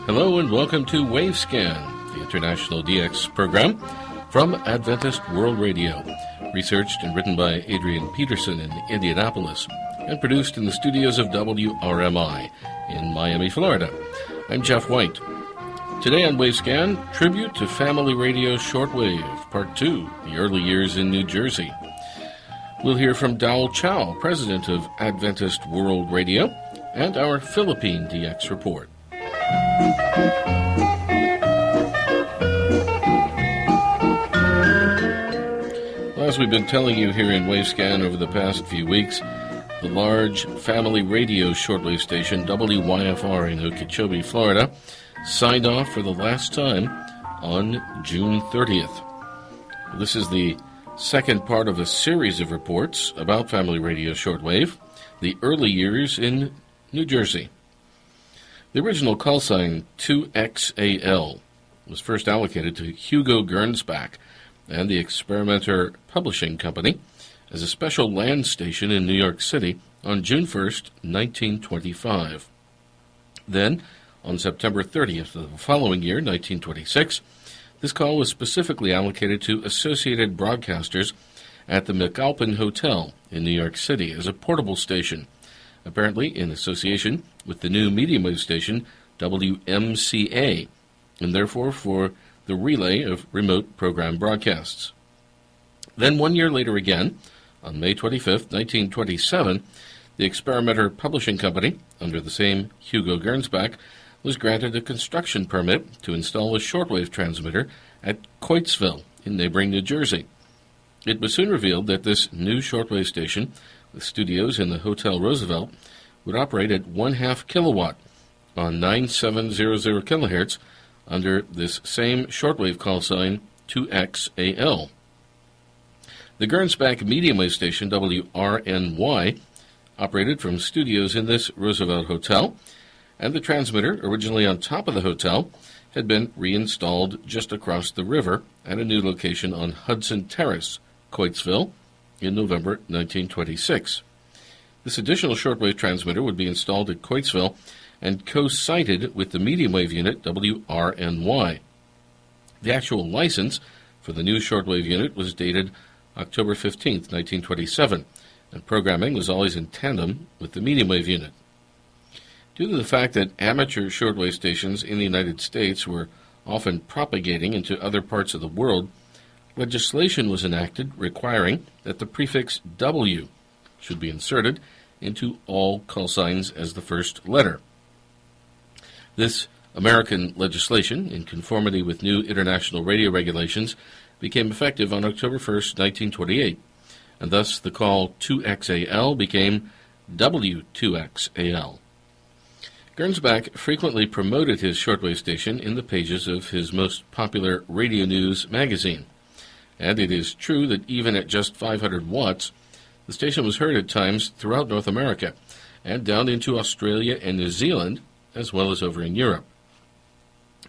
Hello and welcome to Wavescan, the International DX program from Adventist World Radio, researched and written by Adrian Peterson in Indianapolis, and produced in the studios of WRMI in Miami, Florida. I'm Jeff White. Today on Wavescan, tribute to Family Radio Shortwave, Part 2, the early years in New Jersey. We'll hear from Dowell Chow, president of Adventist World Radio, and our Philippine DX report. Well, as we've been telling you here in Wavescan over the past few weeks, the large family radio shortwave station WYFR in Okeechobee, Florida, signed off for the last time on June 30th. This is the second part of a series of reports about family radio shortwave, the early years in New Jersey. The original call sign 2XAL was first allocated to Hugo Gernsback and the Experimenter Publishing Company as a special land station in New York City on June 1st, 1925. Then, on September 30th of the following year, 1926, this call was specifically allocated to Associated Broadcasters at the McAlpin Hotel in New York City as a portable station, apparently in association with the new medium wave station WMCA, and therefore for the relay of remote program broadcasts. Then 1 year later again, on May 25th, 1927, the Experimenter Publishing Company, under the same Hugo Gernsback, was granted a construction permit to install a shortwave transmitter at Coatesville in neighboring New Jersey. It was soon revealed that this new shortwave station, with studios in the Hotel Roosevelt, would operate at 1/2 kilowatt on 9700 kilohertz under this same shortwave call sign 2XAL. The Gernsback medium wave station WRNY operated from studios in this Roosevelt Hotel, and the transmitter, originally on top of the hotel, had been reinstalled just across the river at a new location on Hudson Terrace, Coatesville, in November 1926. This additional shortwave transmitter would be installed at Coatesville and co-sited with the medium wave unit WRNY. The actual license for the new shortwave unit was dated October 15, 1927, and programming was always in tandem with the medium wave unit. Due to the fact that amateur shortwave stations in the United States were often propagating into other parts of the world, legislation was enacted requiring that the prefix W should be inserted into all call signs as the first letter. This American legislation, in conformity with new international radio regulations, became effective on October 1st, 1928, and thus the call 2XAL became W2XAL. Gernsback frequently promoted his shortwave station in the pages of his most popular Radio News magazine. And it is true that even at just 500 watts, the station was heard at times throughout North America and down into Australia and New Zealand, as well as over in Europe.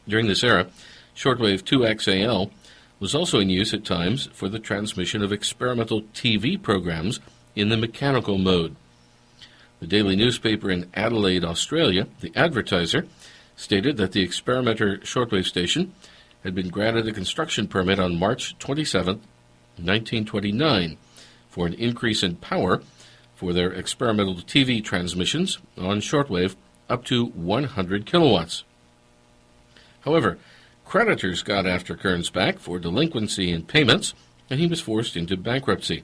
During this era, shortwave 2XAL was also in use at times for the transmission of experimental TV programs in the mechanical mode. The daily newspaper in Adelaide, Australia, The Advertiser, stated that the Experimenter shortwave station had been granted a construction permit on March 27, 1929, for an increase in power for their experimental TV transmissions on shortwave up to 100 kilowatts. However, creditors got after Gernsback for delinquency in payments, and he was forced into bankruptcy.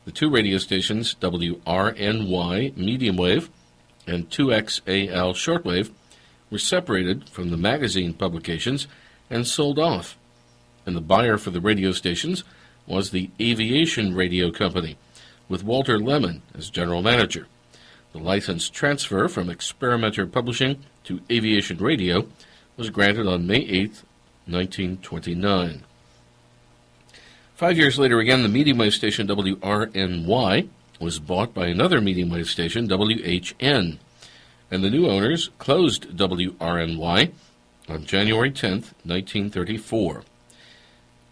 The two radio stations, WRNY medium wave and 2XAL shortwave, were separated from the magazine publications and sold off, and the buyer for the radio stations was the Aviation Radio Company, with Walter Lemon as general manager. The license transfer from Experimenter Publishing to Aviation Radio was granted on May 8, 1929. 5 years later again, the medium wave station WRNY was bought by another medium wave station, WHN, and the new owners closed WRNY on January 10, 1934.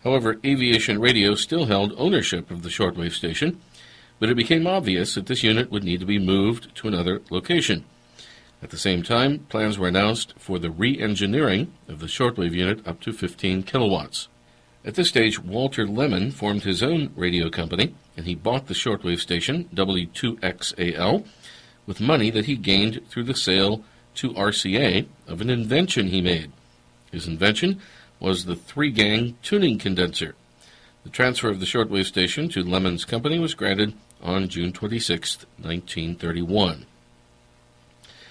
However, Aviation Radio still held ownership of the shortwave station, but it became obvious that this unit would need to be moved to another location. At the same time, plans were announced for the re-engineering of the shortwave unit up to 15 kilowatts. At this stage, Walter Lemon formed his own radio company, and he bought the shortwave station, W2XAL, with money that he gained through the sale to RCA of an invention he made. His invention was the three-gang tuning condenser. The transfer of the shortwave station to Lemon's company was granted on June 26, 1931.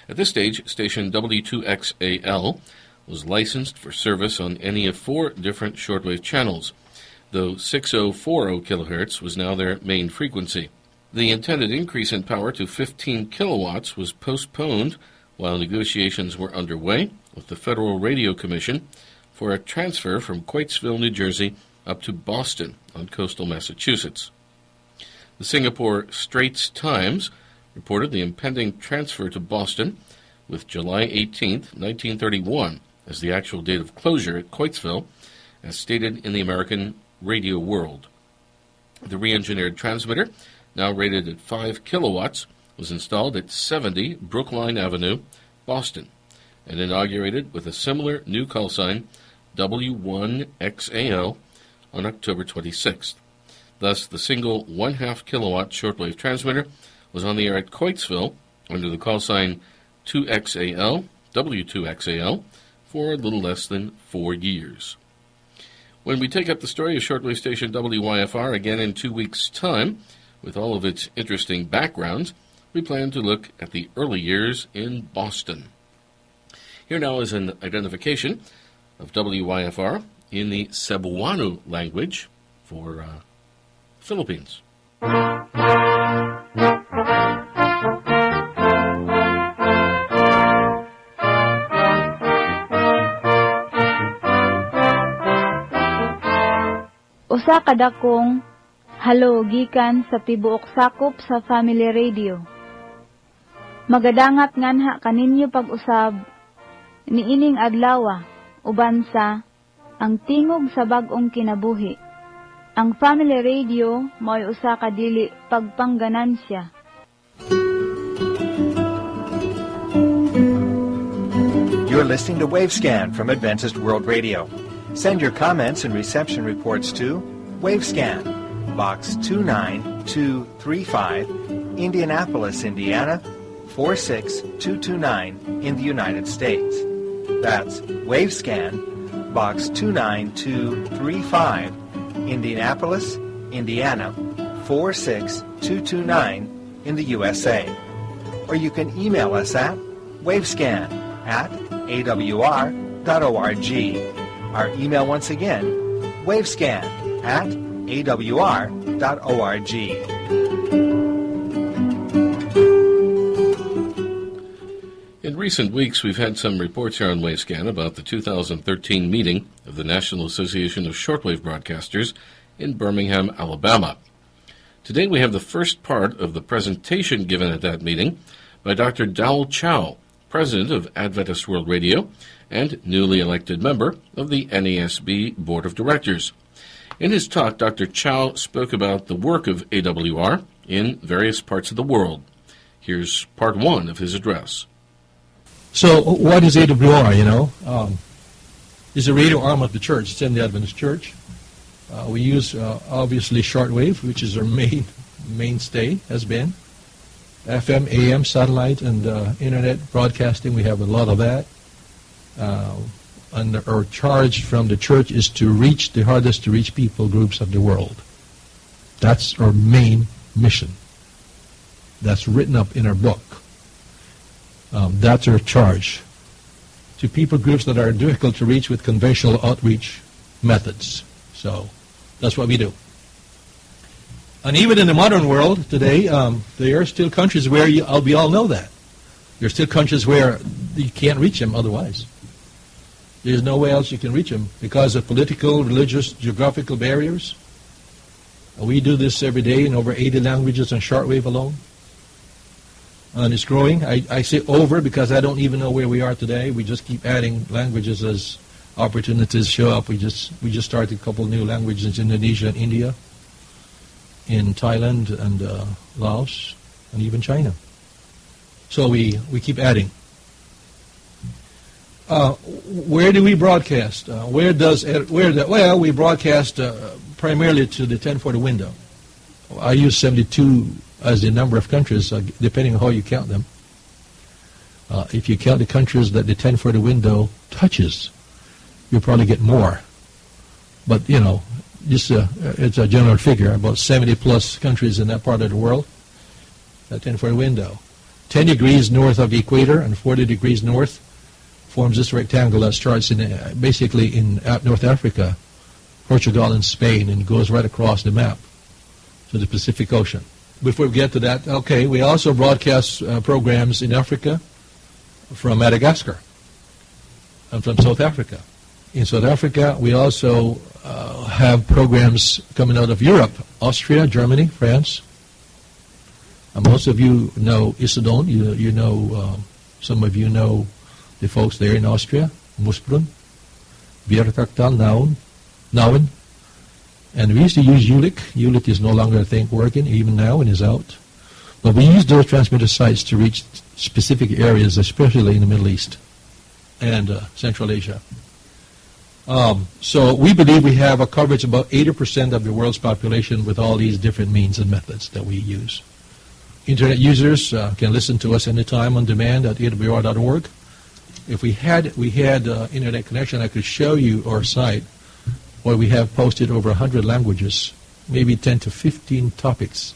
At this stage, station W2XAL was licensed for service on any of 4 different shortwave channels, though 6040 kHz was now their main frequency. The intended increase in power to 15 kilowatts was postponed while negotiations were underway with the Federal Radio Commission for a transfer from Quaitsville, New Jersey, up to Boston on coastal Massachusetts. The Singapore Straits Times reported the impending transfer to Boston, with July 18, 1931, as the actual date of closure at Quaitsville, as stated in the American Radio World. The re-engineered transmitter, now rated at 5 kilowatts, was installed at 70 Brookline Avenue, Boston, and inaugurated with a similar new call sign, W1XAL, on October 26th. Thus, the single 1/2 kilowatt shortwave transmitter was on the air at Quaitsville under the call sign 2XAL, W2XAL, for a little less than 4 years. When we take up the story of shortwave station WYFR again in 2 weeks' time, with all of its interesting backgrounds, we plan to look at the early years in Boston. Here now is an identification of WYFR in the Cebuano language for Philippines. Usa kadakong halo gikan sa tibuok sakop sa Family Radio. Magadangat nganha kaninyo pag-usab niining adlawa uban sa ang tingog sa bag-ong kinabuhi. Ang Family Radio mo'y usa ka dili pagpangganansya. You're listening to Wavescan from Adventist World Radio. Send your comments and reception reports to Wavescan, Box 29235, Indianapolis, Indiana 46229 in the United States. That's Wavescan, Box 29235, Indianapolis, Indiana 46229 in the USA. Or you can email us at wavescan@awr.org. Our email once again, wavescan@awr.org. In recent weeks, we've had some reports here on Wavescan about the 2013 meeting of the National Association of Shortwave Broadcasters in Birmingham, Alabama. Today we have the first part of the presentation given at that meeting by Dr. Dowell Chow, President of Adventist World Radio and newly elected member of the NASB Board of Directors. In his talk, Dr. Chow spoke about the work of AWR in various parts of the world. Here's part 1 of his address. So what is AWR, It's a radio arm of the church. It's in the Adventist Church. We use, obviously, shortwave, which is our mainstay, has been. FM, AM, satellite, and Internet broadcasting, we have a lot of that. And our charge from the church is to reach the hardest-to-reach people groups of the world. That's our main mission. That's written up in our book. That's our charge. To people groups that are difficult to reach with conventional outreach methods. So that's what we do. And even in the modern world today, there are still countries where we all know that. There are still countries where you can't reach them otherwise. There's no way else you can reach them because of political, religious, geographical barriers. We do this every day in over 80 languages on shortwave alone. and it's growing. I say over because I don't even know where we are today. We just keep adding languages as opportunities show up. We just started a couple new languages in Indonesia and India, in Thailand and Laos, and even China. So we keep adding. Where do we broadcast? Well, we broadcast primarily to the 1040 window. I use 72 as the number of countries, depending on how you count them. If you count the countries that the 1040 window touches, you'll probably get more. But, just it's a general figure, about 70 plus countries in that part of the world, that 1040 window. 10 degrees north of the equator and 40 degrees north forms this rectangle that starts basically in North Africa, Portugal and Spain, and goes right across the map to the Pacific Ocean. Before we get to that, okay, we also broadcast programs in Africa from Madagascar and from South Africa. In South Africa, we also have programs coming out of Europe, Austria, Germany, France. Most of you know Isidon. You know, some of you know the folks there in Austria, Moosbrunn, Viertaktal, Nauen. And we used to use Ulick. Ulick is no longer, I think, working, even now, and is out. But we use those transmitter sites to reach specific areas, especially in the Middle East and Central Asia. So we believe we have a coverage of about 80% of the world's population with all these different means and methods that we use. Internet users can listen to us anytime on demand at awr.org. If we had internet connection, I could show you our site where we have posted over 100 languages, maybe 10 to 15 topics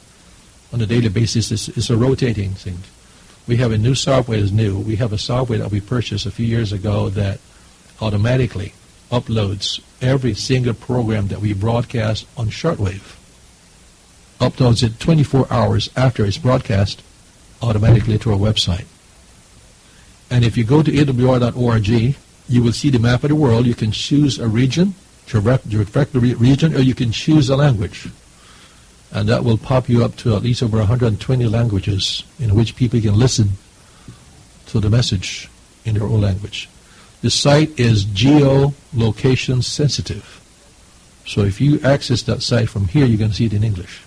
on a daily basis. It's a rotating thing. We have a new software that's new. We have a software that we purchased a few years ago that automatically uploads every single program that we broadcast on shortwave. Uploads it 24 hours after it's broadcast automatically to our website. And if you go to awr.org, you will see the map of the world. You can choose a region, direct the region, or you can choose a language. And that will pop you up to at least over 120 languages in which people can listen to the message in their own language. The site is geolocation sensitive. So if you access that site from here, you're going to see it in English.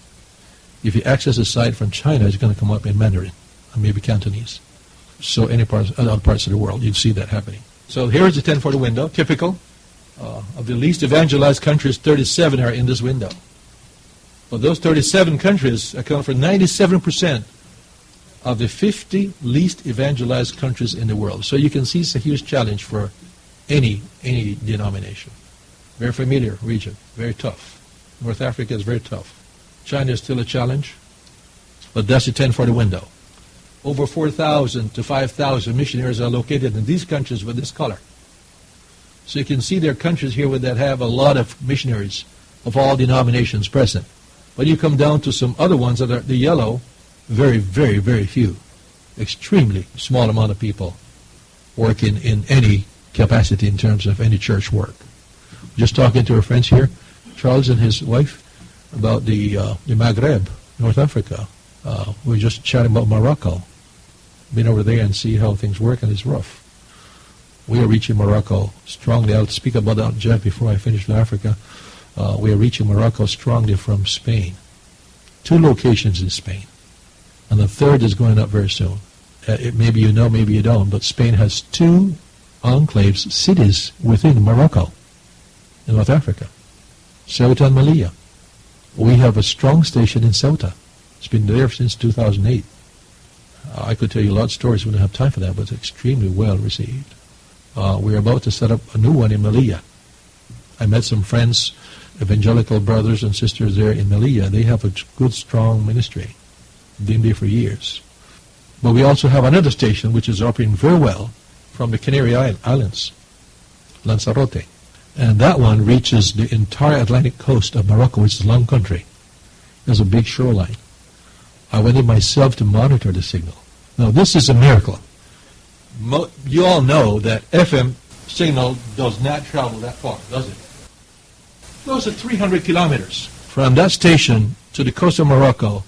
If you access the site from China, it's going to come up in Mandarin, and maybe Cantonese. So other parts of the world, you'd see that happening. So here's the 1040 window, typical. Of the least evangelized countries, 37 are in this window. But those 37 countries account for 97% of the 50 least evangelized countries in the world. So you can see it's a huge challenge for any denomination. Very familiar region, very tough. North Africa is very tough. China is still a challenge, but that's the 1040 window. Over 4,000 to 5,000 missionaries are located in these countries with this color. So you can see there are countries here that have a lot of missionaries of all denominations present. But you come down to some other ones that are the yellow, very, very, very few. Extremely small amount of people working in any capacity in terms of any church work. Just talking to our friends here, Charles and his wife, about the Maghreb, North Africa. We were just chatting about Morocco. Been over there and see how things work, and it's rough. We are reaching Morocco strongly. I'll speak about that, Jeff, before I finish with Africa. We are reaching Morocco strongly from Spain. 2 locations in Spain. And the third is going up very soon. Maybe you know, maybe you don't, but Spain has 2 enclaves, cities within Morocco, in North Africa. Ceuta and Melilla. We have a strong station in Ceuta. It's been there since 2008. I could tell you a lot of stories. We don't have time for that, but it's extremely well received. We're about to set up a new one in Melilla. I met some friends, evangelical brothers and sisters there in Melilla. They have a good, strong ministry. Been there for years. But we also have another station which is operating very well from the Canary Islands, Lanzarote. And that one reaches the entire Atlantic coast of Morocco, which is a long country. There's a big shoreline. I went in myself to monitor the signal. Now, this is a miracle. You all know that FM signal does not travel that far, does it? It goes to 300 kilometers. From that station to the coast of Morocco,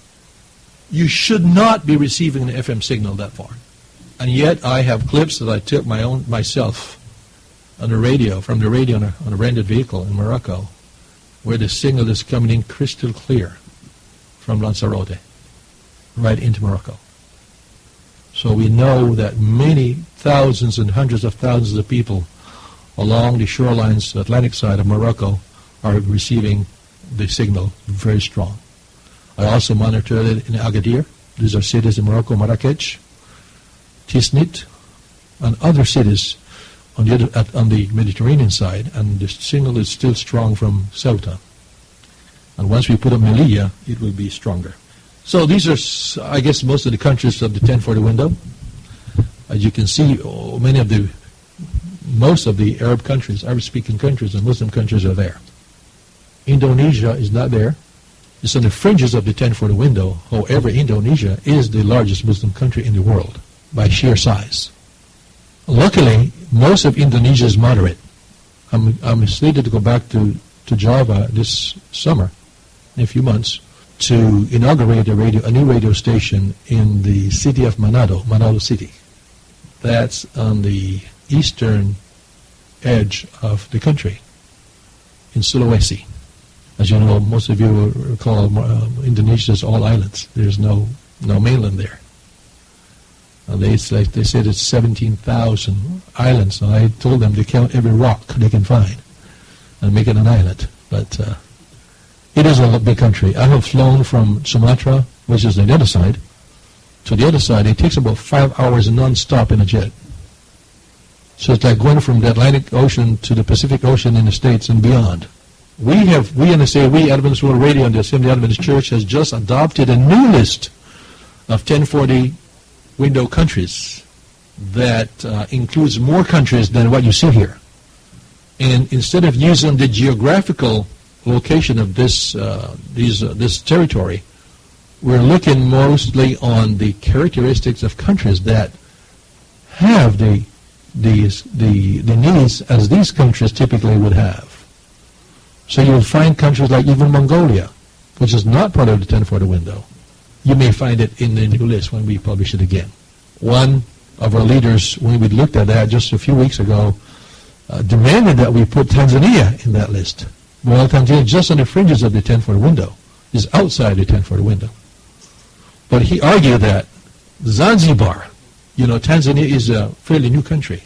You should not be receiving an FM signal that far. And yet I have clips that I took myself on the radio, from the radio on a rented vehicle in Morocco, where the signal is coming in crystal clear from Lanzarote right into Morocco. So we know that many thousands and hundreds of thousands of people along the shorelines, the Atlantic side of Morocco, are receiving the signal very strong. I also monitored it in Agadir. These are cities in Morocco, Marrakech, Tisnit, and other cities on the Mediterranean side, and the signal is still strong from Ceuta. And once we put up Melilla, it will be stronger. So these are, I guess, most of the countries of the 1040 window. As you can see, most of the Arab countries, Arab-speaking countries, and Muslim countries are there. Indonesia is not there. It's on the fringes of the 1040 window. However, Indonesia is the largest Muslim country in the world by sheer size. Luckily, most of Indonesia is moderate. I'm slated to go back to Java this summer, in a few months, to inaugurate a new radio station in the city of Manado City. That's on the eastern edge of the country, in Sulawesi. As you know, most of you will recall, Indonesia is all islands. There's no mainland there. They said it's 17,000 islands. And I told them to count every rock they can find and make it an island. But it is a big country. I have flown from Sumatra, which is the other side, to the other side. It takes about 5 hours non-stop in a jet. So it's like going from the Atlantic Ocean to the Pacific Ocean in the States and beyond. We, Adventist World Radio and the Assembly Adventist Church, has just adopted a new list of 1040 window countries that includes more countries than what you see here. And instead of using the geographical location of this territory, we're looking mostly on the characteristics of countries that have the needs as these countries typically would have. So you will find countries like even Mongolia, which is not part of the 1040 window. You may find it in the new list when we publish it again. One of our leaders, when we looked at that just a few weeks ago, demanded that we put Tanzania in that list. Well, Tanzania is just on the fringes of the 1040 window, is outside the 1040 window. But he argued that Zanzibar, Tanzania is a fairly new country.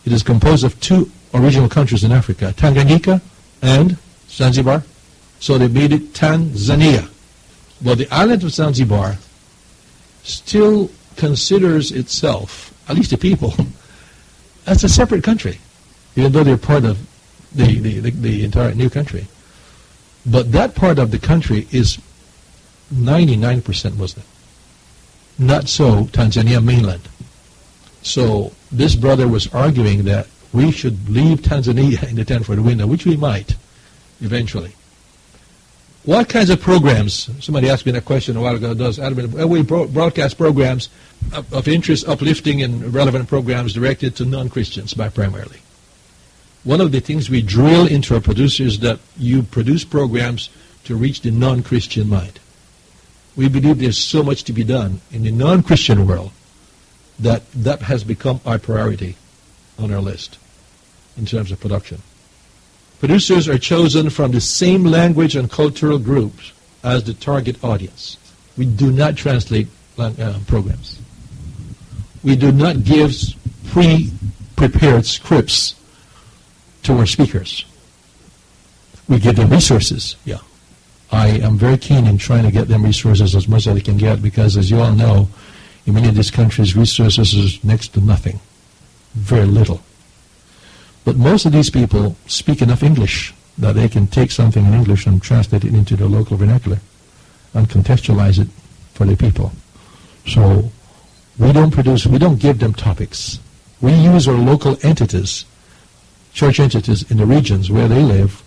It is composed of two original countries in Africa, Tanganyika and Zanzibar. So they made it Tanzania. Well, the island of Zanzibar still considers itself, at least the people, as a separate country, even though they're part of the entire new country. But that part of the country is 99% Muslim. Not so Tanzania mainland. So this brother was arguing that we should leave Tanzania in the 1040 window, which we might eventually. What kinds of programs, somebody asked me that question a while ago, we broadcast programs of interest, uplifting, and relevant programs directed to non-Christians primarily. One of the things we drill into our producers is that you produce programs to reach the non-Christian mind. We believe there's so much to be done in the non-Christian world that has become our priority on our list in terms of production. Producers are chosen from the same language and cultural groups as the target audience. We do not translate programs. We do not give pre-prepared scripts to our speakers. We give them resources, yeah. I am very keen in trying to get them resources as much as I can get because, as you all know, in many of these countries, resources is next to nothing, very little. But most of these people speak enough English that they can take something in English and translate it into the local vernacular and contextualize it for the people. So we don't give them topics. We use our local entities, church entities in the regions where they live,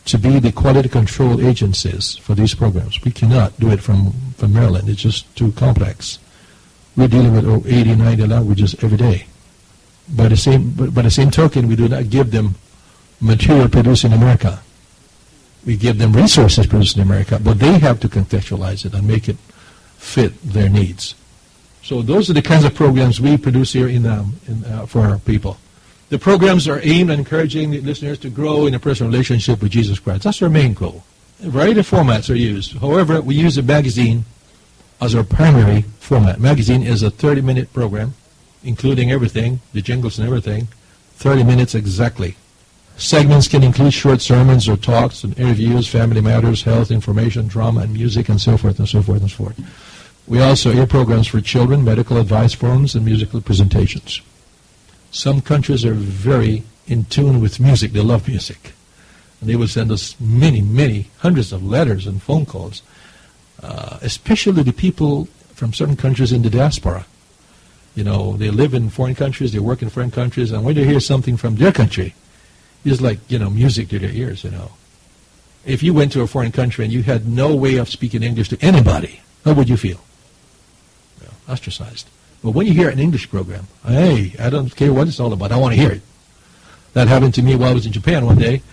to be the quality control agencies for these programs. We cannot do it from Maryland. It's just too complex. We're dealing with 80, 90 languages every day. By the same token, we do not give them material produced in America. We give them resources produced in America, but they have to contextualize it and make it fit their needs. So those are the kinds of programs we produce here for our people. The programs are aimed at encouraging the listeners to grow in a personal relationship with Jesus Christ. That's our main goal. A variety of formats are used. However, we use a magazine as our primary format. Magazine is a 30-minute program, including everything, the jingles and everything, 30 minutes exactly. Segments can include short sermons or talks and interviews, family matters, health, information, drama, and music, and so forth and so forth and so forth. We also air programs for children, medical advice forums, and musical presentations. Some countries are very in tune with music. They love music. And they will send us many, many hundreds of letters and phone calls, especially the people from certain countries in the diaspora. You know, they live in foreign countries, they work in foreign countries, and when they hear something from their country, it's like, you know, music to their ears, you know. If you went to a foreign country and you had no way of speaking English to anybody, how would you feel? Well, ostracized. But when you hear an English program, hey, I don't care what it's all about, I want to hear it. That happened to me while I was in Japan one day.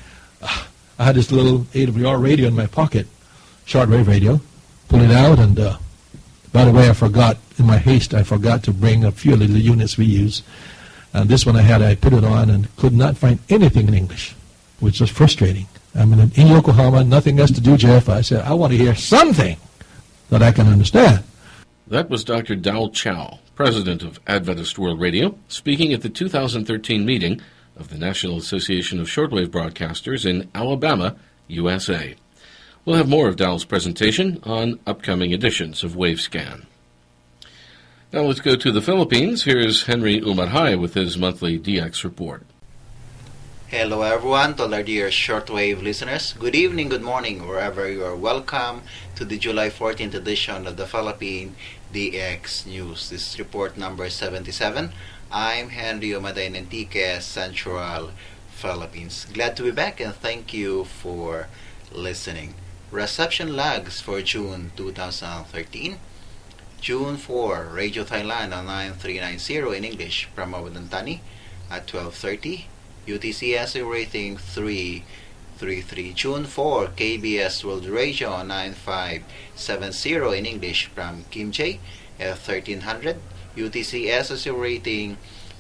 I had this little AWR radio in my pocket, shortwave radio, pulled it out, and by the way, in my haste, I forgot to bring a few of the units we use. And this one I put it on and could not find anything in English, which was frustrating. I'm in Yokohama, nothing else to do, Jeff. I said, I want to hear something that I can understand. That was Dr. Dal Chow, president of Adventist World Radio, speaking at the 2013 meeting of the National Association of Shortwave Broadcasters in Alabama, USA. We'll have more of Dal's presentation on upcoming editions of Wavescan. Now let's go to the Philippines. Here's Henry Umarhay with his monthly DX report. Hello everyone, to our dear shortwave listeners. Good evening, good morning, wherever you are. Welcome to the July 14th edition of the Philippine DX News. This is report number 77. I'm Henry Umaday Nantique, Central Philippines. Glad to be back and thank you for listening. Reception lags for June 2013. June 4, Radio Thailand on 9390 in English from Abundantani at 12:30. UTCSA rating 333. June 4, KBS World Radio on 9570 in English from Kimje at 1300. UTCSA rating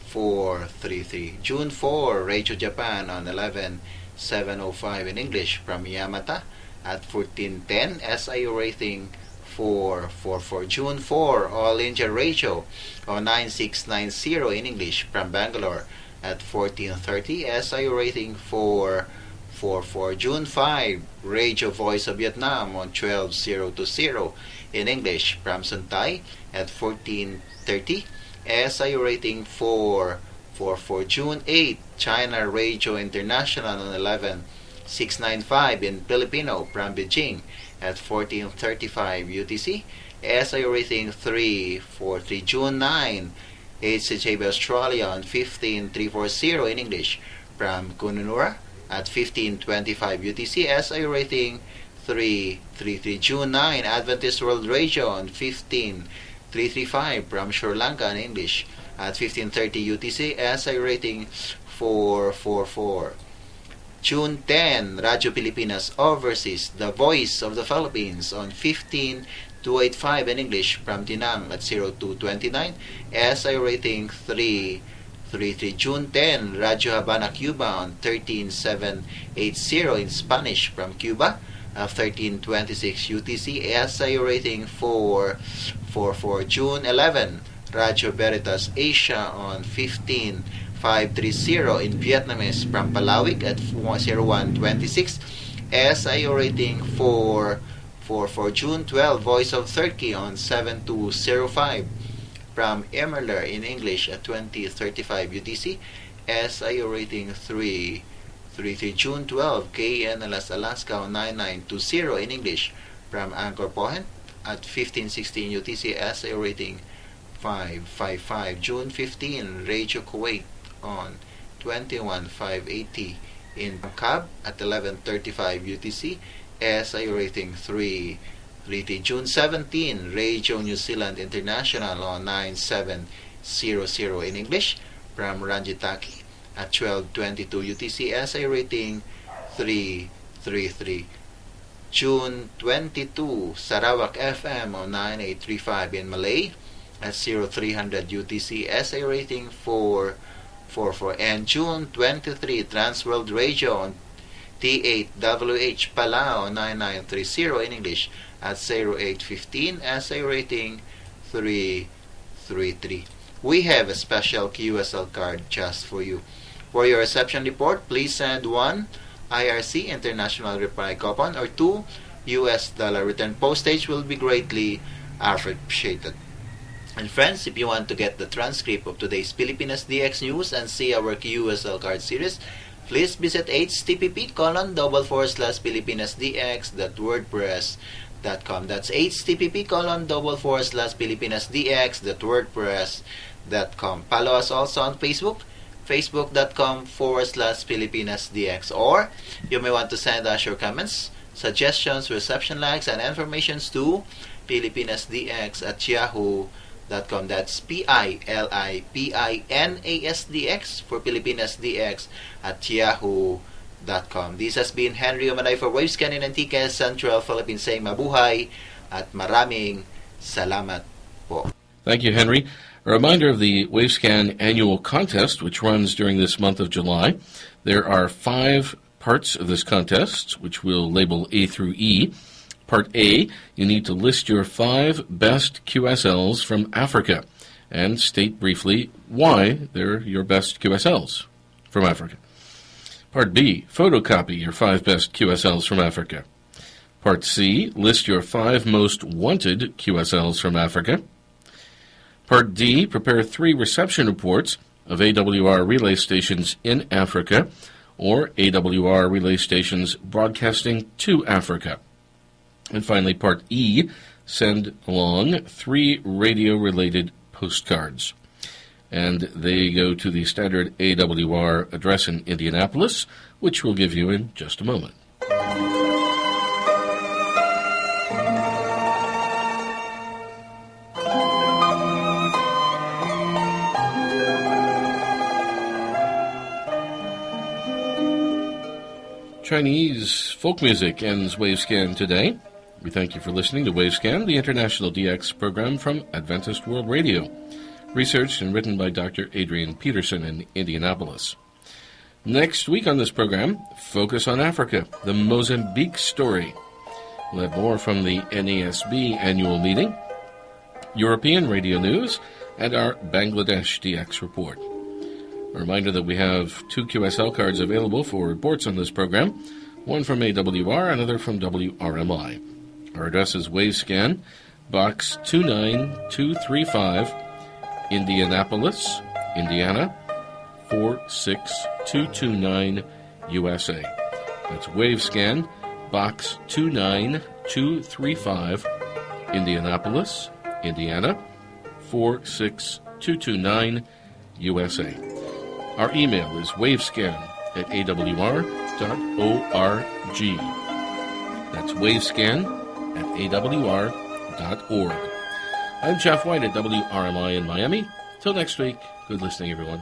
433. June 4, Radio Japan on 11705 in English from Yamata at 1410. SIU rating 444. June 4, All India Radio on 9690 in English from Bangalore at 1430. SIU rating 444. June 5, Radio Voice of Vietnam on 12020 in English from Suntay at 1430. SIU rating 444. June 8, China Radio International on 11695 in Filipino from Beijing at 1435 UTC. SIU rating 343. June 9, HCJB Australia on 15340 in English from Kununura at 1525 UTC. SIU rating 333. June 9, Adventist World Radio on 15335 from Sri Lanka in English at 1530 UTC. SIU rating 444. June 10, Radio Pilipinas Overseas, The Voice of the Philippines on 15285 in English from Dinang at 0229. SIU rating 333. June 10, Radio Habana Cuba on 13780 in Spanish from Cuba at 1326 UTC. SIU rating 444. June 11, Radio Veritas Asia on 15530 in Vietnamese from Palawig at 0126. SIU rating 444. June 12, Voice of Turkey on 7205 from Emerler in English at 2035 UTC. SIU rating 333. June 12, KNLS Alaska on 9920 in English from Angkor Pohet at 1516 UTC. SIU rating 555. June 15, Radio Kuwait on 21580 in Cab at 1135 UTC. SIU rating 333. June 17, Radio New Zealand International on 9700 in English from Ranjitaki at 1222 UTC. SIU rating 333. June 22, Sarawak FM on 9835 in Malay at 0300 UTC, SA rating 444. And June 23, Transworld Radio on T8WH Palau 9930 in English at 0815, SA rating 333. We have a special QSL card just for you. For your reception report, please send 1 IRC International Reply Coupon or 2 US dollar. Return postage will be greatly appreciated. And friends, if you want to get the transcript of today's Pilipinas DX News and see our QSL card series, please visit http://filipinasdx.wordpress.com. That's http://filipinasdx.wordpress.com. Follow us also on Facebook, facebook.com/filipinasdx. Or you may want to send us your comments, suggestions, reception likes, and informations to filipinasdx@yahoo.com. That's PILIPINASDX for filipinasdx@yahoo.com. This has been Henry Omanay for Wavescan in Antique, Central Philippines, saying mabuhay at maraming salamat po. Thank you, Henry. A reminder of the Wavescan annual contest, which runs during this month of July. There are 5 parts of this contest, which we'll label A through E. Part A, you need to list your 5 best QSLs from Africa and state briefly why they're your best QSLs from Africa. Part B, photocopy your 5 best QSLs from Africa. Part C, list your 5 most wanted QSLs from Africa. Part D, prepare 3 reception reports of AWR relay stations in Africa or AWR relay stations broadcasting to Africa. And finally, Part E, send along 3 radio-related postcards. And they go to the standard AWR address in Indianapolis, which we'll give you in just a moment. Chinese folk music ends Wavescan today. We thank you for listening to Wavescan, the international DX program from Adventist World Radio, researched and written by Dr. Adrian Peterson in Indianapolis. Next week on this program, Focus on Africa, the Mozambique story. We'll have more from the NASB annual meeting, European radio news, and our Bangladesh DX report. A reminder that we have 2 QSL cards available for reports on this program, one from AWR, another from WRMI. Our address is Wavescan, Box 29235, Indianapolis, Indiana, 46229, USA. That's Wavescan, Box 29235, Indianapolis, Indiana, 46229, USA. Our email is wavescan@awr.org. That's wavescan@awr.org. I'm Jeff White at WRMI in Miami. Till next week, good listening, everyone.